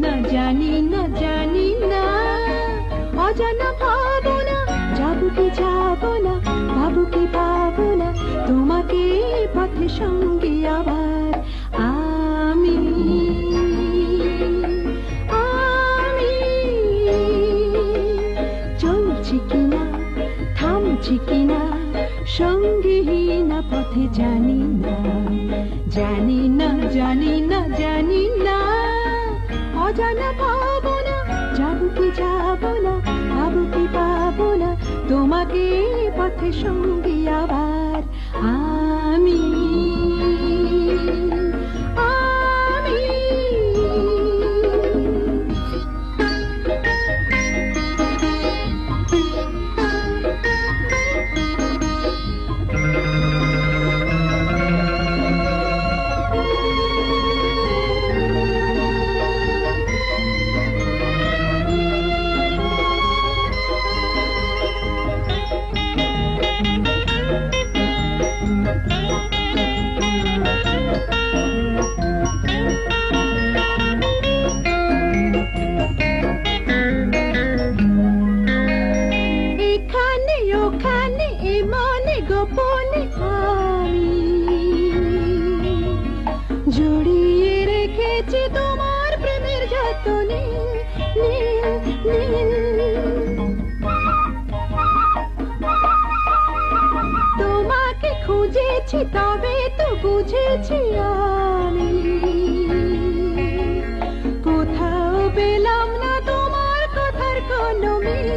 না জানি না জানি না, অজানা ভাবনা, যাবো কি যাবো না, ভাবো কি ভাবো না, তোমাকে পথে সঙ্গী আবার। আমি চলছি কিনা থামছি কিনা, সঙ্গীহীনা পথে জানি না জানি না জানি না জানি না, অজানা ভাবনা, যাবো কি যাবো না, ভাবো কি পাবো না, তোমাকে পথে সঙ্গী আবার। আমি গোপনে আমি জড়িয়ে রেখেছি তোমার প্রেমের যতনে, তোমাকে খুঁজেছি তবে তো বুঝেছি আমি, কোথাও পেলাম না তোমার কথার কোনো মিল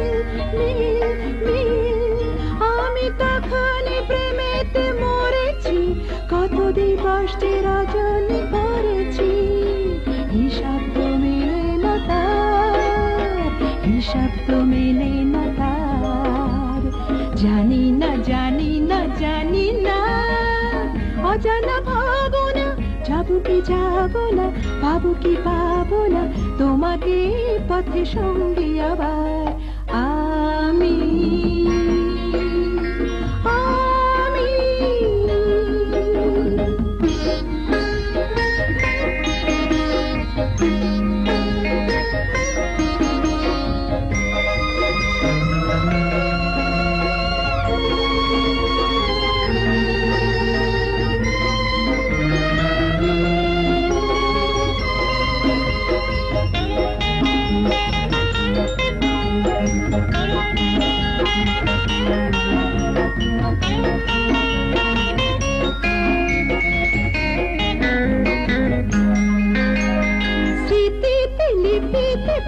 মিল মিল। আমি তখনই প্রেমেতে মরেছি, কত দিবস যে রজনী করেছি, হিসাব তো মেলে না তার, হিসাব তো মেলে না তার। জানি না জানি না জানি না, অজানা ভাবনা, যাবো কি যাবো না, পাবো কি পাবো না, তোমাকে পথে সঙ্গী আবার। আমি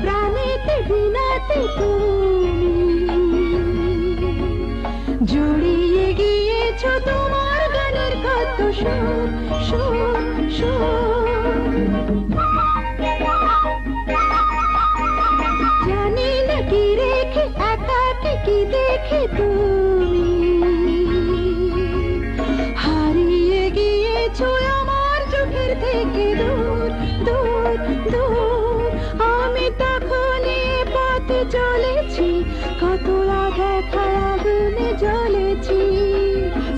প্রাণেতে বিনাতে তুমি জড়িয়ে গিয়েছো তোমার গানের কত সুর সুর সুর। জানি না কি রেখে একাকে কি দেখে তুমি হারিয়ে গিয়েছো আমার চোখের থেকে দূর দূর দূর। আমি তখনই পথে চলেছি, কত দেখা আগুনে জ্বলেছি,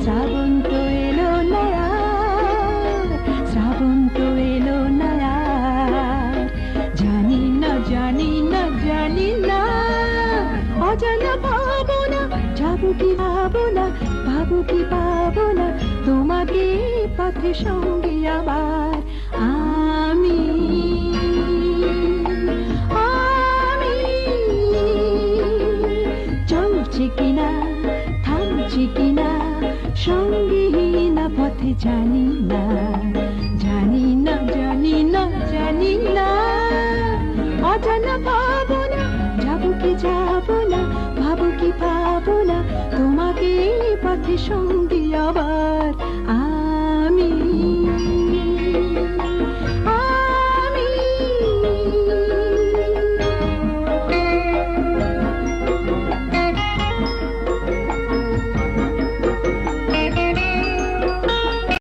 শ্রাবণ তো এলো না আর, শ্রাবণ তো এলো না আর। জানি না জানি না জানি না, অজানা ভাবনা, যাবো কি পাবো না, পাবো কি পাবো না, তোমাকে পথে সঙ্গী আবার। আমি চলছি কিনা থামছি কিনা, সঙ্গীহীনা পথে জানি না জানি না জানি না জানি না, অজানা ভাবনা, যাবো কি যাবো না, ভাবো কি পাবো না, তোমাকে পথে সঙ্গী আবার।